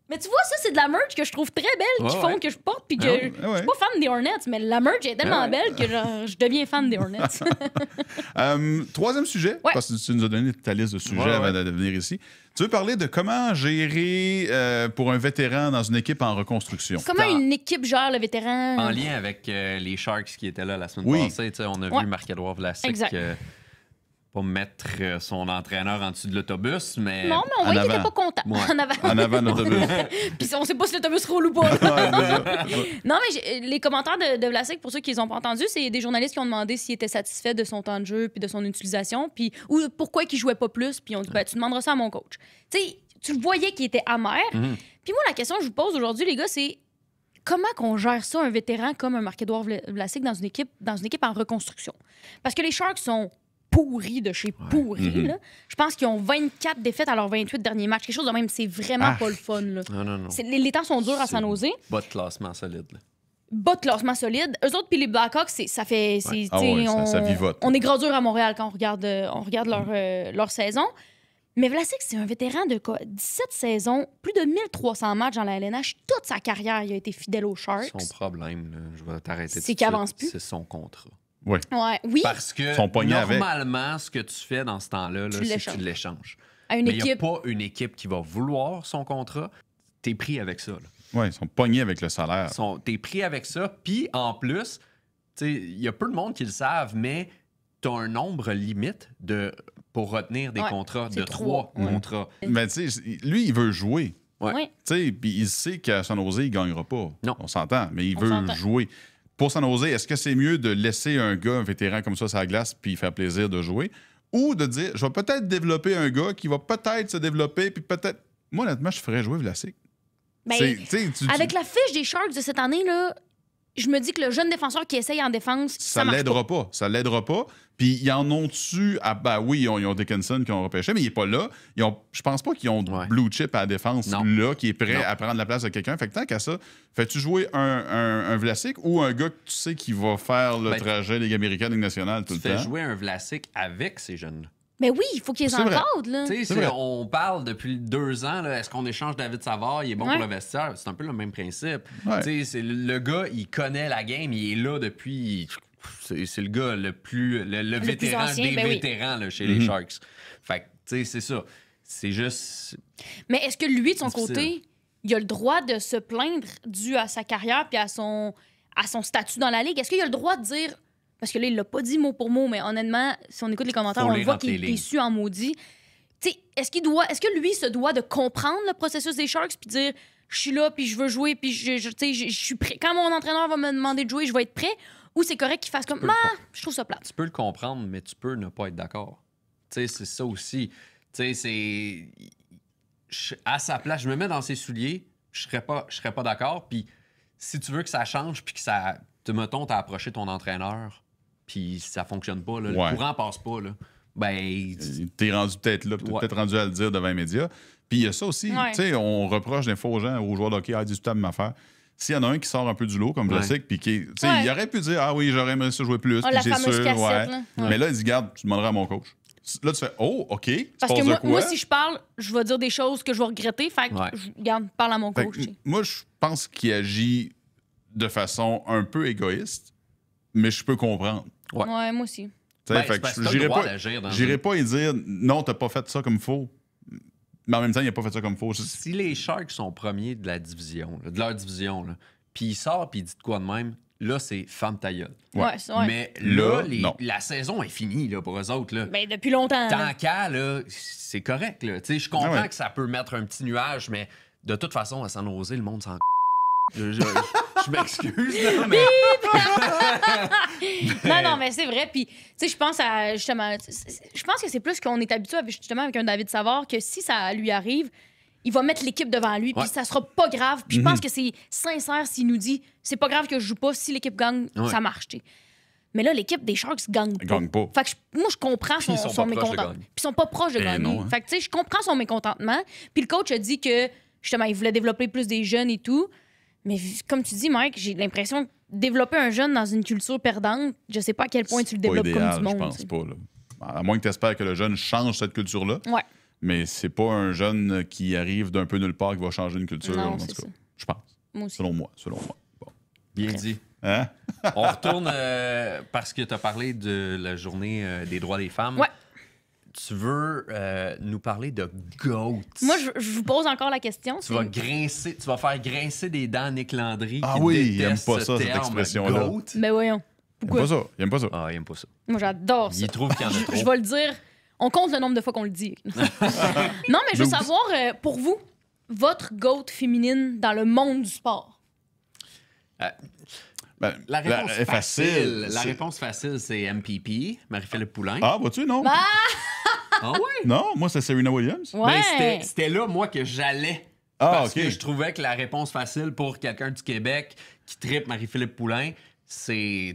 Mais tu vois, ça, c'est de la merch que je trouve très belle, qui Ouais, font ouais. que je porte, puis que Ah ouais, je suis pas fan des Hornets, mais la merch est tellement Ouais. belle que genre, je deviens fan des Hornets. Troisième sujet, Ouais. parce que tu nous as donné ta liste de sujets Ouais, avant ouais. de venir ici. Tu veux parler de comment gérer pour un vétéran dans une équipe en reconstruction? Comment Dans- une équipe gère le vétéran? En lien avec les Sharks qui étaient là la semaine Oui. passée, tu sais, on a Ouais. vu Marc-Edouard Vlasic Exact. pas mettre son entraîneur en dessous de l'autobus, mais... Non, mais on voyait en qu'il était avant. pas content. Ouais. En avant. En avant de l'autobus. Puis on sait pas si l'autobus roule ou pas. Ouais, c'est ça. Non, mais les commentaires de Vlasic, pour ceux qui les ont pas entendus, c'est des journalistes qui ont demandé s'il était satisfait de son temps de jeu puis de son utilisation, puis ou pourquoi il jouait pas plus, puis on dit ben, tu demanderas ça à mon coach. Tu sais, tu le voyais qu'il était amer. Mhm. Puis moi, la question que je vous pose aujourd'hui, les gars, c'est comment qu'on gère ça, un vétéran comme un Marc-Édouard Vlasic dans une équipe en reconstruction? Parce que les Sharks sont pourris de chez pourris. Mhm. Là. Je pense qu'ils ont 24 défaites à leurs 28 derniers matchs. Quelque chose de même, c'est vraiment Ah. pas le fun. Là. Non. Les temps sont durs à C'est- San Jose. Bas de classement solide. Là. Bas de classement solide. Eux autres, puis les Blackhawks, ça fait. Ah ouais, ça vivote. On est gradure à Montréal quand on regarde leur saison. Mais Vlasic, c'est un vétéran de quoi? 17 saisons, plus de 1300 matchs dans la LNH. Toute sa carrière, il a été fidèle aux Sharks. Son problème, là, je vais t'arrêter. C'est tout de qu'il avance suite, plus. C'est son contrat. Oui. Ouais, oui, Parce que Ils sont pognés avec. normalement, ce que tu fais dans ce temps-là, là, Tu c'est que l'échanges. tu l'échanges. à une Mais il n'y a équipe. pas une équipe qui va vouloir son contrat. T'es pris avec ça. là. Oui, ils sont pognés avec le salaire. T'es pris avec ça. Puis en plus, tu sais, il y a peu de monde qui le savent, mais tu as un nombre limite pour retenir des Ouais, contrats c'est de 3 3, ouais. contrats. Mais tu sais, lui, il veut jouer. Ouais. Ouais. Tu sais, puis il sait qu'à San Jose, il gagnera pas. Non. On s'entend, mais il On veut s'entend. jouer. Pour San Jose, est-ce que c'est mieux de laisser un gars, un vétéran comme ça, sur la glace, puis faire plaisir de jouer? ou de dire, je vais peut-être développer un gars qui va peut-être se développer, puis peut-être... Moi, honnêtement, je ferais jouer Vlasic. Ben, avec la fiche des Sharks de cette année, là, je me dis que le jeune défenseur qui essaye en défense, ça marche l'aidera pas. Ça l'aidera pas. Puis ils en ont-tu... oui, ils ont Dickinson qui ont repêché, mais il est pas là. Je pense pas qu'ils ont blue chip à la défense là, qui est prêt à prendre la place de quelqu'un. Fait que tant qu'à ça, fais-tu jouer un Vlasic ou un gars que tu sais qui va faire le trajet Ligue américaine, Ligue nationale tout le temps? Tu fais jouer un Vlasic avec ces jeunes-là. Mais oui, il faut qu'ils les encadrent, là. On parle depuis 2 ans, là, est-ce qu'on échange David Savard, il est bon pour le vestiaire? C'est un peu le même principe. Ouais. C'est le gars, il connaît la game, il est là depuis... C'est le gars le vétéran plus ancien, des vétérans là, chez les Sharks. Fait que, tu sais, c'est ça. C'est juste... Mais est-ce que lui, de son côté, il a le droit de se plaindre dû à sa carrière puis à son statut dans la Ligue? Est-ce qu'il a le droit de dire... Parce que là, il l'a pas dit mot pour mot, mais honnêtement, si on écoute les commentaires, on voit qu'il est déçu en maudit. T'sais, est-ce que lui se doit de comprendre le processus des Sharks puis dire je suis là puis je veux jouer puis je suis prêt. Quand mon entraîneur va me demander de jouer, je vais être prêt? Ou c'est correct qu'il fasse comme je trouve ça plate. Tu peux le comprendre, mais tu peux ne pas être d'accord. Tu sais, c'est ça aussi. Tu sais, à sa place, je me mets dans ses souliers, je serais pas d'accord. Puis si tu veux que ça change puis que ça... Mettons, t'as approché ton entraîneur puis ça fonctionne pas, là, le courant passe pas, là. Ben... T'es rendu peut-être là, peut-être rendu à le dire devant les médias. Puis il y a ça aussi, tu sais, on reproche des fois aux joueurs de hockey, discutable ma affaire. S'il y en a un qui sort un peu du lot, comme Vlasic, puis qui, tu sais, il aurait pu dire, ah oui, j'aurais aimé ça jouer plus, puis c'est sûr, Mais là, il dit, garde, tu demanderas à mon coach. Là, tu fais, oh, OK. Parce que moi, si je parle, je vais dire des choses que je vais regretter, fait que, garde, parle à mon coach. Moi, je pense qu'il agit de façon un peu égoïste, mais je peux comprendre. Ouais, moi aussi. J'irai pas y dire non, t'as pas fait ça comme faux. Mais en même temps, il a pas fait ça comme faux. Si les Sharks sont premiers de la division, de leur division, puis il sort puis il dit de quoi de même, là, c'est femme ta gueule. Mais là, la saison est finie là, pour eux autres. Là. Ben, depuis longtemps. Tant qu'à, là, c'est correct. Je comprends que ça peut mettre un petit nuage, mais de toute façon, à San Jose, le monde s'en je m'excuse, là, mais... non, mais c'est vrai. Puis, tu sais, je pense à, justement... Je pense que c'est plus qu'on est habitué, justement, avec un David Savard, que si ça lui arrive, il va mettre l'équipe devant lui, puis ça sera pas grave. Puis je pense que c'est sincère s'il nous dit « C'est pas grave que je joue pas, si l'équipe gagne, ça marche, tu sais. » Mais là, l'équipe des Sharks gagne pas. Fait que moi, je comprends son mécontentement. Puis ils sont pas proches de gagner. Fait que, tu sais, je comprends son mécontentement. Puis le coach a dit que, justement, il voulait développer plus des jeunes et tout. Mais comme tu dis, Mike, j'ai l'impression que développer un jeune dans une culture perdante, je sais pas à quel point tu le développes idéal, comme du monde. Je pense pas. Là. À moins que tu espères que le jeune change cette culture-là. Ouais. Mais c'est pas un jeune qui arrive d'un peu nulle part qui va changer une culture. Non, en tout cas, je pense. Moi aussi. Selon moi. Bon. Bien dit. Hein? On retourne parce que tu as parlé de la journée des droits des femmes. Ouais. Tu veux nous parler de GOAT. Moi, je vous pose encore la question. Tu vas faire grincer des dents Nick Landry. Ah oui, il aime pas ça, cette expression-là. Ben voyons. Pourquoi? Il aime pas ça. Ah, il aime pas ça. Moi, j'adore ça. Il trouve qu'il y en a trop. Je vais le dire. On compte le nombre de fois qu'on le dit. Non, mais je veux savoir, pour vous, votre GOAT féminine dans le monde du sport. La réponse facile. La réponse facile, c'est MPP, Marie-Philippe Poulin. Ah, vois-tu, non? Ah oui? Non, moi, c'est Serena Williams. Ouais. Ben, c'était là, moi, que j'allais. Parce que je trouvais que la réponse facile pour quelqu'un du Québec qui trippe Marie-Philippe Poulin, c'est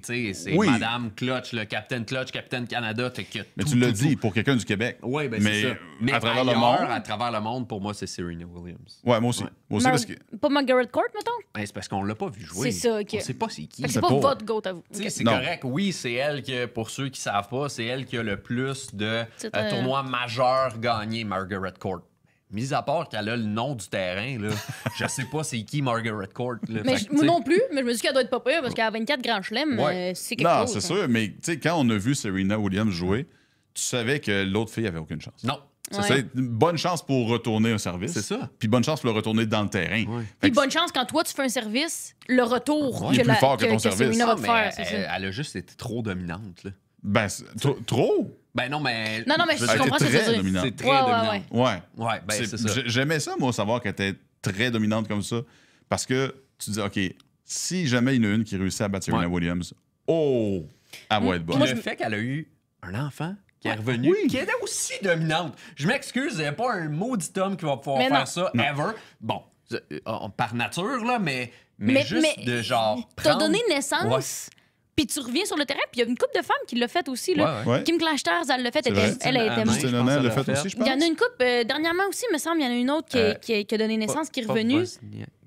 Madame Clutch, le Capitaine Clutch, Capitaine Canada. Mais tu l'as dit, pour quelqu'un du Québec. Oui, ben c'est ça. Mais à travers le monde, pour moi, c'est Serena Williams. Ouais, moi aussi. Ouais. Moi aussi parce que... Pas Margaret Court, mettons? Ben, c'est parce qu'on l'a pas vu jouer. C'est ça, OK. On sait pas c'est qui. C'est pas votre GOAT à vous. Okay. C'est correct. Oui, c'est elle que, pour ceux qui savent pas, c'est elle qui a le plus de tournois majeurs gagnés, Margaret Court. Mis à part qu'elle a le nom du terrain, là, je sais pas c'est qui Margaret Court. Là. Mais moi non plus, mais je me dis qu'elle doit être pas pire parce qu'elle a 24 grands chelems, c'est quelque chose. Non, c'est sûr, mais tu sais, quand on a vu Serena Williams jouer, tu savais que l'autre fille avait aucune chance. Non. C'est bonne chance pour retourner un service. C'est ça. Puis bonne chance pour le retourner dans le terrain. Puis bonne chance quand toi tu fais un service, le retour il est plus fort que ton service. Serena va te faire, c'est ça. Elle a juste été trop dominante. Là. Ben, trop? Ben non, mais... Non, mais je comprends ce que tu veux dire. C'est très dominant. Ouais, ben c'est ça. J'aimais ça, moi, savoir qu'elle était très dominante comme ça. Parce que tu dis, OK, si jamais il y en a une qui réussit à battre Serena Williams, elle va être bonne. Le fait qu'elle a eu un enfant qui est revenue, Oui. qui était aussi dominante. Je m'excuse, il n'y a pas un maudit homme qui va pouvoir Mais faire non. ça, Non. ever. Bon, par nature, là, mais juste de genre. T'as prendre- donné naissance, puis tu reviens sur le terrain, puis il y a une couple de femmes qui l'a fait aussi. Là. Ouais, Ouais. Kim Clijsters, elle l'a fait, C'est vrai. elle a été Christine morte. Christine je pense Hannah qu'elle l'a l'a fait fait. aussi, je Il pense. y en a une couple, dernièrement aussi, me semble, il y en a une autre qui a donné naissance, qui est revenue.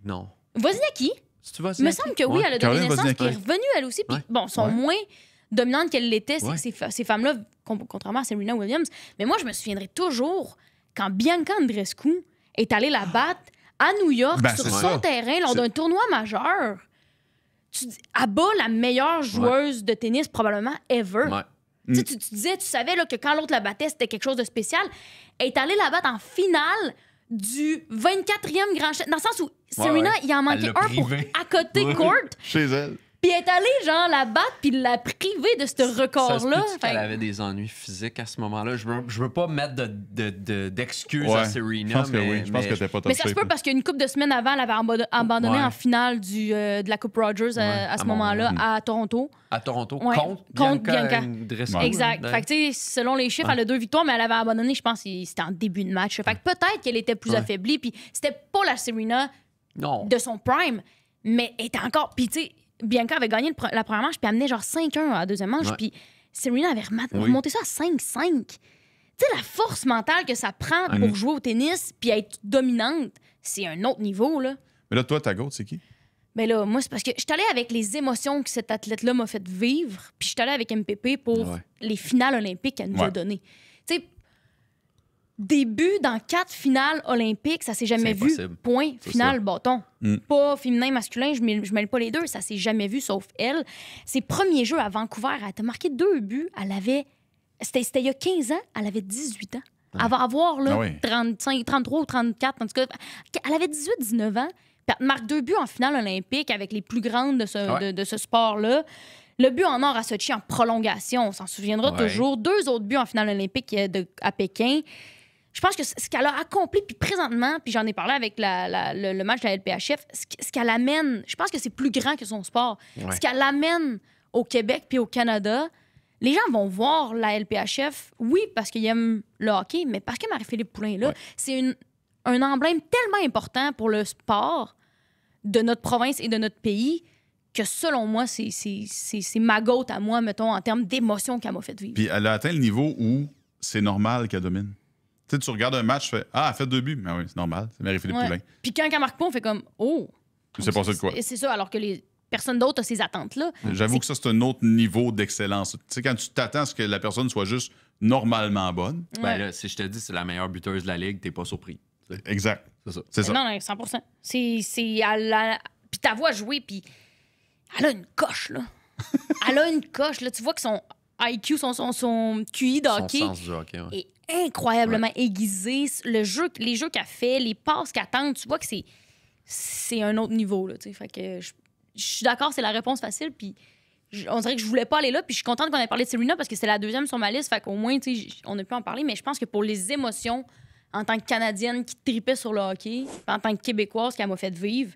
Non. Wozniacki, Si tu vas il me semble que oui, elle a donné Caroline naissance, qui est Wozniacki. revenue elle aussi. Puis Ouais. bon, sont Ouais. moins dominantes qu'elle l'était, Ouais. ces femmes-là, contrairement à Serena Williams. Mais moi, je me souviendrai toujours quand Bianca Andreescu est allée la battre à New York, Ben, sur c'est son ça. terrain, lors C'est- d'un tournoi majeur. Elle bat la meilleure joueuse de tennis probablement ever. Ouais. Tu sais, tu disais, tu savais là, que quand l'autre la battait, c'était quelque chose de spécial. Elle est allée la battre en finale du 24e Grand Chelem. Dans le sens où Serena, ouais. il en manquait Elle l'a un pour privé. à côté Ouais. court. Chez elle. Puis elle est allée, genre, la battre, puis l'a privée de ce Ça se record-là. peut-tu qu'elle Fait- avait des ennuis physiques à ce moment-là? Je veux pas mettre d'excuses Ouais. à Serena, Je pense que mais, oui. Je pense que t'es pas top Mais ça se shape, peut là. parce qu'une couple de semaines avant, elle avait abandonné Ouais. en finale de la Coupe Rogers à ce à moment-là, Montréal. à Toronto. à Toronto, Ouais, contre Bianca. Andreescu. Ouais. Exact. Fait que, tu sais, selon les chiffres, Ouais. elle a 2 victoires, mais elle avait abandonné, je pense, c'était en début de match. Fait que peut-être qu'elle était plus Ouais. affaiblie, puis c'était pas la Serena Non. de son prime, mais elle était encore. Puis, tu sais, Bianca avait gagné la première manche, puis amenait genre 5-1 à la deuxième manche, Ouais. puis Serena avait Oui. remonté ça à 5-5. Tu sais, la force mentale que ça prend pour jouer au tennis, puis être dominante, c'est un autre niveau, là. Mais là, toi, ta gourde, c'est qui? Mais là, moi, c'est parce que je suis allée avec les émotions que cet athlète-là m'a fait vivre, puis je suis allée avec MPP pour Ouais. les finales olympiques qu'elle nous a Ouais. données. Tu sais, début dans 4 finales olympiques, ça s'est jamais C'est vu. impossible. Point. C'est Finale, ça. bâton. Pas féminin, masculin, je mêle pas les deux, ça s'est jamais vu, sauf elle. Ses premiers jeux à Vancouver, elle a marqué 2 buts, C'était il y a 15 ans, elle avait 18 ans. Elle va avoir là, Ah oui. 35, 33 ou 34, en tout cas. Elle avait 18-19 ans, puis elle marque 2 buts en finale olympique avec les plus grandes de ce sport-là. Le but en or à Sochi en prolongation, on s'en souviendra Ouais. toujours. 2 autres buts en finale olympique à Pékin. Je pense que ce qu'elle a accompli, puis présentement, puis j'en ai parlé avec le match de la LPHF, ce qu'elle amène, je pense que c'est plus grand que son sport. Ouais. Ce qu'elle amène au Québec puis au Canada, les gens vont voir la LPHF, oui, parce qu'ils aiment le hockey, mais parce que Marie-Philippe Poulin est là. Ouais. C'est un emblème tellement important pour le sport de notre province et de notre pays que, selon moi, c'est ma gote à moi, mettons, en termes d'émotion qu'elle m'a fait vivre. Puis elle a atteint le niveau où c'est normal qu'elle domine. Tu sais, tu regardes un match, tu fais Ah, elle fait 2 buts. Mais oui, c'est normal. C'est Marie-Philippe Ouais. Poulin. Puis quand elle marque pas, on fait comme « Oh! » Tu sais pas ça de quoi. Et c'est ça, alors que les personnes d'autres ont ces attentes-là. J'avoue que ça, c'est un autre niveau d'excellence. Tu sais, quand tu t'attends à ce que la personne soit juste normalement bonne. Ouais. Ben là, si je te dis c'est la meilleure buteuse de la ligue, t'es pas surpris. Exact. C'est ça. C'est ça. Non, non, 100%. Puis ta voix jouée, puis elle a une coche, là. Elle a une coche, là. Tu vois que son IQ, son QI de Son hockey sens du hockey, ouais. est incroyablement aiguisé. Les jeux qu'elle fait, les passes qu'elle tente, tu vois que c'est un autre niveau, là, tu sais. Fait que je suis d'accord, c'est la réponse facile, puis on dirait que je voulais pas aller là, puis je suis contente qu'on ait parlé de Serena parce que c'est la 2e sur ma liste, fait qu'au moins, tu sais, on a pu en parler, mais je pense que pour les émotions, en tant que Canadienne qui tripait sur le hockey, puis en tant que Québécoise qu'elle m'a fait vivre,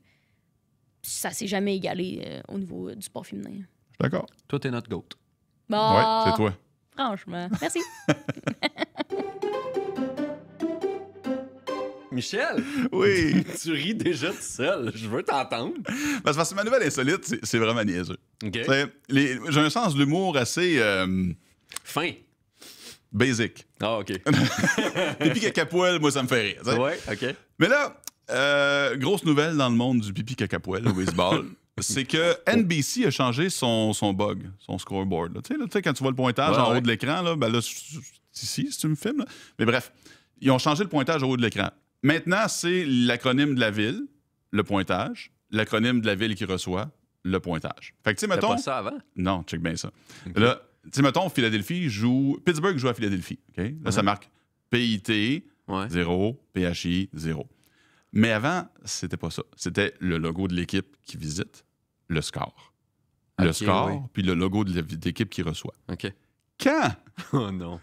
ça s'est jamais égalé au niveau du sport féminin. Je suis d'accord. Toi, t'es notre goat. Bon, Ouais, c'est toi. franchement. Merci. Michel, Oui. tu ris déjà tout seul. Je veux t'entendre. Parce que ma nouvelle insolite, c'est vraiment niaiseux. OK. Tu sais, j'ai un sens de l'humour assez Fin. basic. Ah, OK. Pipi caca poêle, moi, ça me fait rire. Tu sais. Ouais, OK. Mais là, grosse nouvelle dans le monde du pipi caca poêle au baseball. C'est que NBC a changé son bug, son scoreboard. Là. Tu sais, quand tu vois le pointage Ouais, en ouais. haut de l'écran, là, ben là, c'est ici, si tu me filmes. Là. Mais bref, ils ont changé le pointage en haut de l'écran. Maintenant, c'est l'acronyme de la ville, le pointage, l'acronyme de la ville qui reçoit, le pointage. Fait que, tu sais, T'as mettons. pas ça avant? Non, check bien ça. Là, tu sais, mettons, Pittsburgh joue à Philadelphie. OK? Là, ça marque PIT, Ouais. 0, PHI, 0. Mais avant, c'était pas ça. C'était le logo de l'équipe qui visite, le score. Le Ok, score, oui. puis le logo de l'équipe qui reçoit. OK. Quand Oh non.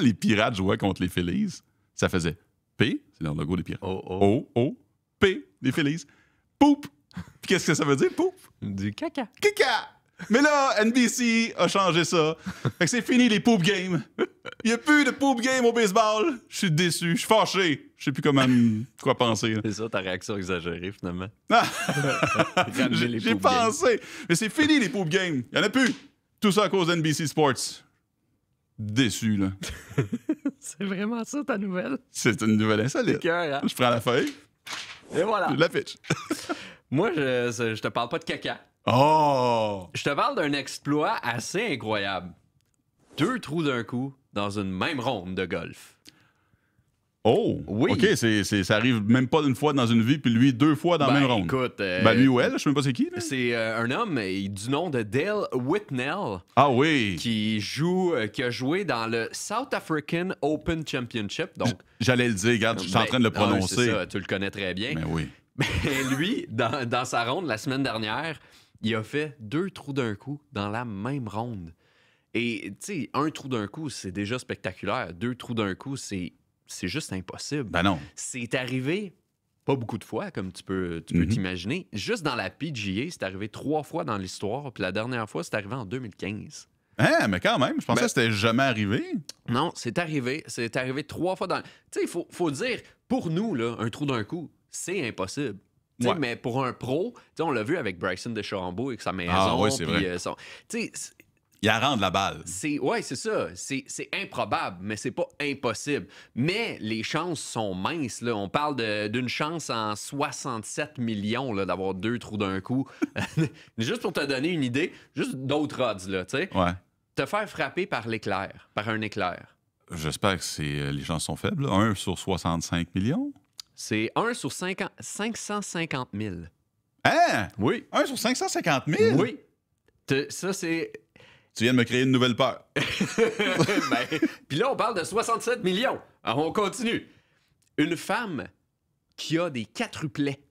les Pirates jouaient contre les Phillies, ça faisait P, c'est leur logo des Pirates. Oh, oh. O, P, des Phillies. Poup! Puis qu'est-ce que ça veut dire, poup? Du caca. Caca! Mais là, NBC a changé ça. Fait que c'est fini les poop games. Il n'y a plus de poop game au baseball. Je suis déçu. Je suis fâché. Je sais plus quoi penser. C'est ça ta réaction exagérée, finalement. J'ai pensé. Mais c'est fini, les poop games. Il n'y en a plus. Tout ça à cause d'NBC Sports. Déçu, là. C'est vraiment ça, ta nouvelle? C'est une nouvelle insolite. Hein? Je prends la feuille. Et voilà. Je la pitch. Moi, je te parle pas de caca. Oh! Je te parle d'un exploit assez incroyable. 2 trous d'un coup dans une même ronde de golf. Oh! Oui. OK, ça arrive même pas une fois dans une vie, puis lui 2 fois dans la même ronde. Écoute, Lui ou elle, je sais même pas c'est qui. Là. c'est un homme du nom de Dale Whitnell Ah oui! qui a joué dans le South African Open Championship. Donc, J'allais le dire, regarde, je suis en train de le prononcer. C'est ça, tu le connais très bien. Mais oui. Mais lui, dans sa ronde la semaine dernière, il a fait 2 trous d'un coup dans la même ronde. Et tu sais, 1 trou d'un coup, c'est déjà spectaculaire. 2 trous d'un coup, c'est juste impossible. Ben non. C'est arrivé pas beaucoup de fois, comme tu peux t'imaginer. Juste dans la PGA, c'est arrivé 3 fois dans l'histoire. Puis la dernière fois, c'est arrivé en 2015. Hein, mais quand même, je pensais que c'était jamais arrivé. Non, c'est arrivé. C'est arrivé 3 fois dans... Tu sais, il faut dire, pour nous, là, un trou d'un coup, c'est impossible. Ouais. Mais pour un pro, on l'a vu avec Bryson DeChambeau avec sa maison. Ah oui, c'est vrai. Il rend la balle. Oui, c'est ça. C'est improbable, mais c'est pas impossible. Mais les chances sont minces. Là. On parle d'une chance en 67 millions là, d'avoir 2 trous d'un coup. Juste pour te donner une idée, juste d'autres odds, là, tu sais. Ouais. Te faire frapper par un éclair. J'espère que les chances sont faibles. 1 sur 65 millions? C'est 1 sur 550 000. Hein? Oui. 1 sur 550 000? Oui. Ça, c'est... Tu viens de me créer une nouvelle peur. Puis là, on parle de 67 millions. Alors, on continue. Une femme qui a des quadruplets,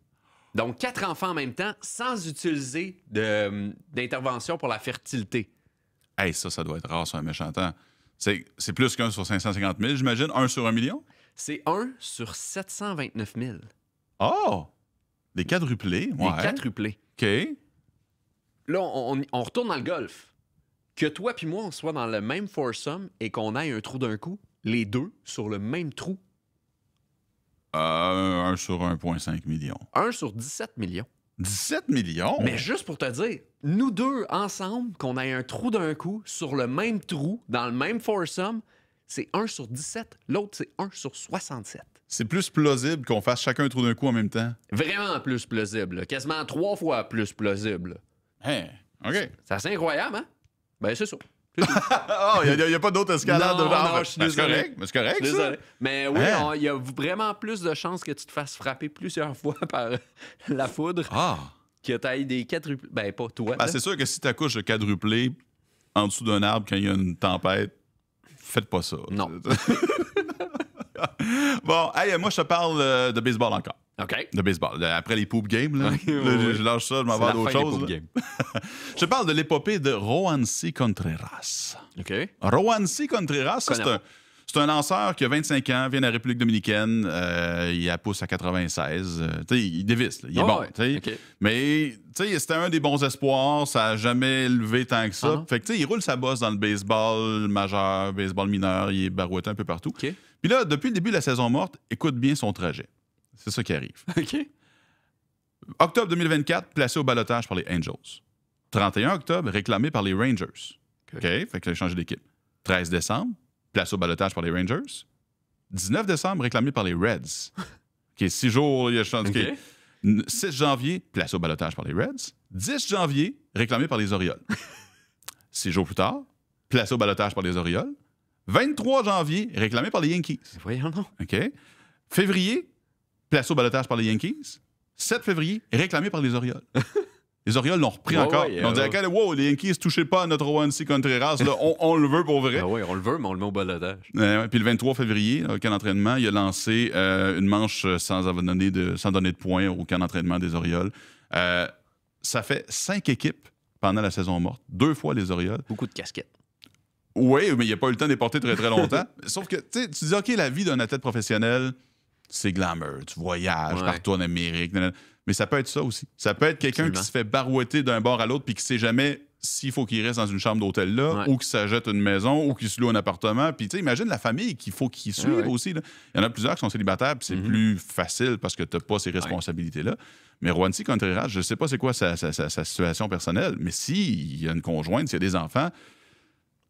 donc 4 enfants en même temps, sans utiliser d'intervention pour la fertilité. Hey, ça doit être rare sur un méchant temps. C'est plus qu'un sur 550 000, j'imagine. 1 sur 1 million? C'est 1 sur 729 000. Oh! Des quadruplés? Des quadruplés. OK. Là, on retourne dans le golf. Que toi puis moi, on soit dans le même foursome et qu'on aille un trou d'un coup, les deux sur le même trou. 1 sur 1,5 million. 1 sur 17 millions. 17 millions? Mais juste pour te dire, nous deux ensemble, qu'on ait un trou d'un coup sur le même trou, dans le même foursome, c'est 1 sur 17. L'autre, c'est 1 sur 67. C'est plus plausible qu'on fasse chacun un trou d'un coup en même temps? Vraiment plus plausible. Là. Quasiment 3 fois plus plausible. Hein? OK. C'est assez incroyable, hein? Ben, c'est ça. Oh, il n'y a pas d'autre escalade non, devant. Non, je suis désolé. C'est correct, ça? Désolé. Mais oui, Hein? il y a vraiment plus de chances que tu te fasses frapper plusieurs fois par la foudre que tu ailles des quadruplés. Ben, pas toi. Ben, c'est sûr que si tu accouches de quadruplé en dessous d'un arbre quand il y a une tempête, faites pas ça. Non. Bon, hey, moi, je te parle de baseball encore. OK. De baseball. Après les poop games, là, Oui. je lâche ça, je m'en vais à d'autres choses. Je te parle de l'épopée de Roansy Contreras. OK. Roansy Contreras, c'est un lanceur qui a 25 ans, vient de la République dominicaine, il a pousse à 96. Il dévisse, là, il est bon. Okay. Mais c'était un des bons espoirs, ça n'a jamais levé tant que ça. Fait que il roule sa bosse dans le baseball majeur, baseball mineur, il est barouetté un peu partout. Okay. Puis là, depuis le début de la saison morte, écoute bien son trajet. C'est ça qui arrive. OK. Octobre 2024, placé au ballottage par les Angels. 31 octobre, réclamé par les Rangers. OK. Fait qu'il a changé d'équipe. 13 décembre, placé au ballottage par les Rangers. 19 décembre, réclamé par les Reds. OK, 6 jours, il a changé. Okay. 6 janvier, placé au ballottage par les Reds. 10 janvier, réclamé par les Orioles. 6 jours plus tard, placé au ballottage par les Orioles. 23 janvier, réclamé par les Yankees. Voyons donc. OK. Février, placé au ballottage par les Yankees. 7 février, réclamé par les Orioles. Les Orioles l'ont repris encore. Ils ont dit wow, les Yankees, touchez pas à notre Roansy Contreras, là, on le veut pour vrai. Oui, on le veut, mais on le met au ballottage. Puis le 23 février, au camp d'entraînement, il a lancé une manche sans donner de points au camp d'entraînement des Orioles. Ça fait 5 équipes pendant la saison morte. 2 fois les Orioles. Beaucoup de casquettes. Oui, mais il n'a pas eu le temps de les porter très, très longtemps. Sauf que, tu dis, OK, la vie d'un athlète professionnel, c'est glamour. Tu voyages partout en Amérique. Mais ça peut être ça aussi. Ça peut être quelqu'un qui se fait barouetter d'un bord à l'autre puis qui ne sait jamais s'il faut qu'il reste dans une chambre d'hôtel là, Ouais. ou qu'il s'achète une maison, ou qu'il se loue un appartement. Puis, tu sais, imagine la famille qu'il faut qu'ils suivent aussi. Là. Il y en a plusieurs qui sont célibataires, puis c'est plus facile parce que tu n'as pas ces responsabilités-là. Mais Rowancy Contreras, je ne sais pas c'est quoi sa situation personnelle, mais s'il y a une conjointe, s'il y a des enfants,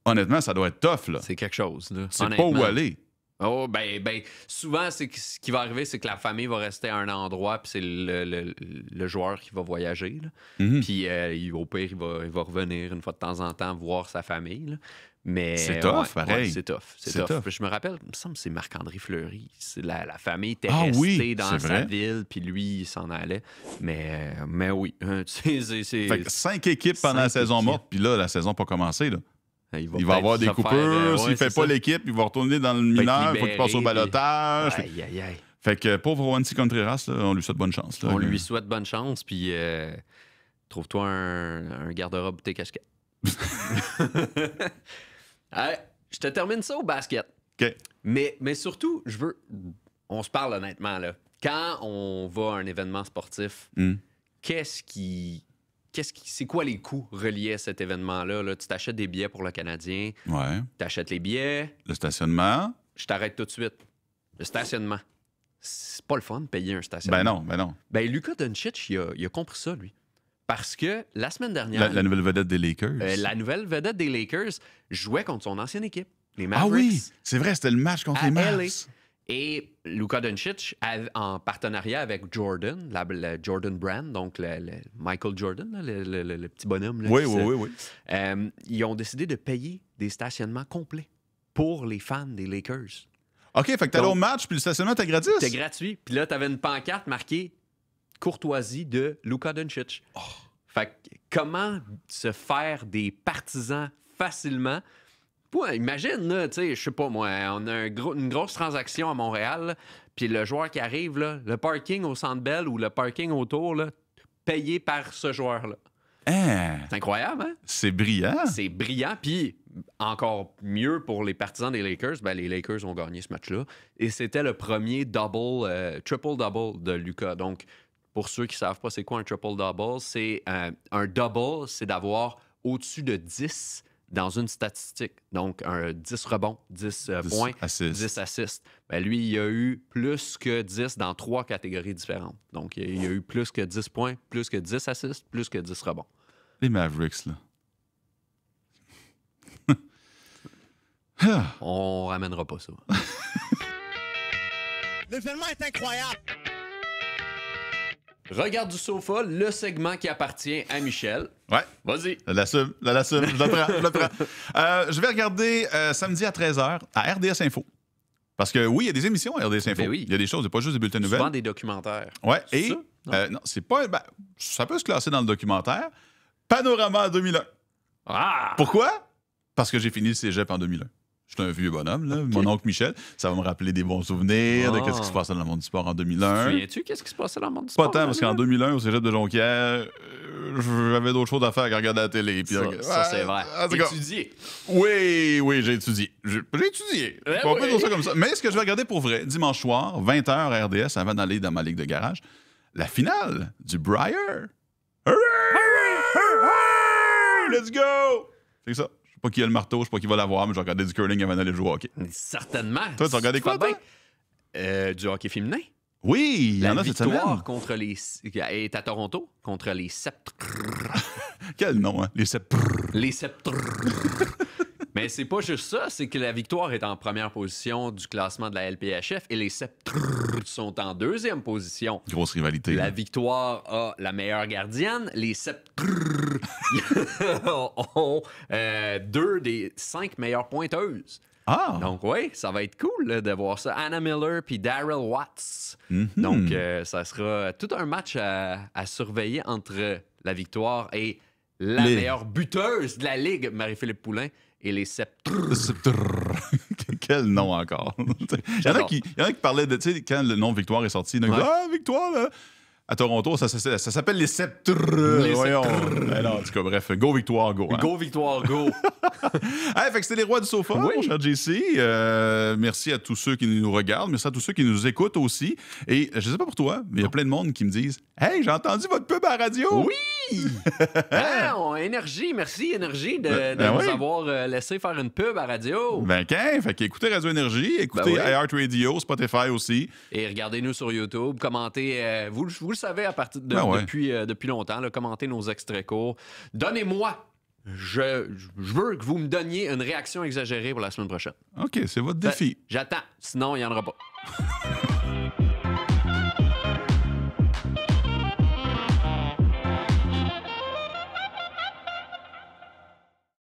honnêtement, ça doit être tough. Là. C'est quelque chose. Là. C'est pas où aller. Oh, ben, souvent, c'est que ce qui va arriver, c'est que la famille va rester à un endroit, puis c'est le joueur qui va voyager. Là. Puis, au pire, il va revenir une fois de temps en temps voir sa famille. Là. Mais, c'est tough, pareil. Ouais, c'est tough. C'est tough. Je me rappelle, il me semble que c'est Marc-André Fleury. La famille était Ah restée oui, dans c'est sa vrai. ville, puis lui, il s'en allait. Mais oui, c'est... Fait que 5 équipes pendant la 5 saison équipes. morte, puis là, la saison n'a pas commencé. Là. Il va peut-être avoir des se coupures. faire, S'il ne fait c'est pas ça. l'équipe, il va retourner dans le Va être mineur. Il faut qu'il passe au libéré, balotage. Aïe, aïe, aïe. Fait que pauvre Rowancy Contreras, là, on lui souhaite bonne chance. Là. On lui souhaite bonne chance, puis trouve-toi un garde-robe pour tes casquettes. Ouais, je te termine ça au basket. OK. Mais surtout, on se parle honnêtement, là. Quand on va à un événement sportif, c'est quoi les coûts reliés à cet événement-là? Là? Tu t'achètes des billets pour le Canadien, Ouais. tu achètes les billets, Le stationnement. je t'arrête tout de suite. Le stationnement. C'est pas le fun de payer un stationnement. Ben non. Ben, Luka Doncic, il a compris ça, lui. Parce que la semaine dernière, La nouvelle vedette des Lakers. la nouvelle vedette des Lakers jouait contre son ancienne équipe, les Ah Mavericks. oui, c'est vrai, c'était le match contre à les LA. Mavs. Et Luka Doncic, en partenariat avec Jordan, la Jordan Brand, donc le Michael Jordan, là, le petit bonhomme. Là, Oui. ils ont décidé de payer des stationnements complets pour les fans des Lakers. OK, fait que t'allais Donc, au match, puis le stationnement était gratis. C'était gratuit. Puis là, t'avais une pancarte marquée courtoisie de Luka Doncic. Fait que comment se faire des partisans facilement? Imagine, là, tu sais, je sais pas moi, on a une grosse transaction à Montréal, là, puis le joueur qui arrive, là, le parking au Centre Bell ou le parking autour, là, payé par ce joueur-là. Hein, C'est incroyable, hein? c'est brillant. C'est brillant, puis encore mieux pour les partisans des Lakers, ben, les Lakers ont gagné ce match-là. Et c'était le premier triple-double de Luka. Donc, pour ceux qui ne savent pas c'est quoi un triple-double, c'est un double, c'est d'avoir au-dessus de 10 dans une statistique. Donc, 10 rebonds, 10 points, assists. 10 assists. Ben, lui, il a eu plus que 10 dans 3 catégories différentes. Donc, il a eu plus que 10 points, plus que 10 assists, plus que 10 rebonds. Les Mavericks, là. On ramènera pas ça. L'événement est incroyable. Regarde du sofa, le segment qui appartient à Michel. Ouais. Vas-y. Je l'assume. Je le prends. Je vais regarder samedi à 13h à RDS Info. Parce que oui, il y a des émissions à RDS Info. Ben oui. Il y a des choses, il n'y a pas juste des bulletins de nouvelles. Souvent des documentaires. Ouais, C'est et ça? non, c'est pas. Ben, ça peut se classer dans le documentaire. Panorama 2001. Ah! Pourquoi? Parce que j'ai fini le cégep en 2001. Je suis un vieux bonhomme, là. Mon oncle Michel. Ça va me rappeler des bons souvenirs de ce qui se passait dans le monde du sport en Te 2001. souviens-tu qu'est-ce qui se passait dans le monde du Pas sport? tant, parce qu'en 2001, au cégep de Jonquière, j'avais d'autres choses à faire qu'à regarder la télé. Puis, Ça, c'est vrai. Étudier. Oui, j'ai étudié. J'ai étudié. Ouais, On peut oui. dire ça comme ça. Mais ce que je vais regarder pour vrai, dimanche soir, 20h à RDS, avant d'aller dans ma ligue de garage, la finale du Briar. Let's go! C'est ça. Je sais pas qui a le marteau, je sais pas qui va l'avoir, mais je vais regarder du curling avant d'aller jouer au hockey. Certainement. Toi, tu as regardé quoi, Fais toi? bien. Du hockey féminin. Oui, il y en La a cette semaine. victoire contre les... est à Toronto, contre les Sceptres. Quel nom, hein? Les Les Sceptres. Mais c'est pas juste ça, c'est que la victoire est en première position du classement de la LPHF et les Sceptres sont en deuxième position. Grosse rivalité. La là. victoire a la meilleure gardienne. Les Sceptres ont 2 des 5 meilleures pointeuses. Ah! Donc oui, ça va être cool là, de voir ça. Anna Miller puis Darrell Watts. Mhm. Donc ça sera tout un match à surveiller entre la victoire et la Les- meilleure buteuse de la Ligue, Marie-Philippe Poulain, et les Sceptres. Quel nom encore? Il y en a qui parlaient de, tu sais, quand le nom Victoire est sorti, il y en a qui disaient, ah, Victoire, là. À Toronto, ça s'appelle les Sceptres. Les Voyons. Sceptres. Mais non, en tout cas, bref, go Victoire, go. Hein? Go, victoire, go! Hey, fait que c'était les rois du sofa, Oui. mon cher JC. Merci à tous ceux qui nous regardent. Merci à tous ceux qui nous écoutent aussi. Et je sais pas pour toi, mais il y a plein de monde qui me disent « Hey, j'ai entendu votre pub à la radio! » Oui! Énergie, merci Énergie de Ben nous oui. avoir laissé faire une pub à radio. Ben, fait qu'écoutez Radio Énergie, écoutez Ben oui. iHeartRadio, Spotify aussi. Et regardez-nous sur YouTube, commentez, vous le savez à partir de, Ben ouais. depuis longtemps, là, commentez nos extraits courts. Donnez-moi, je veux que vous me donniez une réaction exagérée pour la semaine prochaine. OK, c'est votre défi. J'attends, sinon il n'y en aura pas.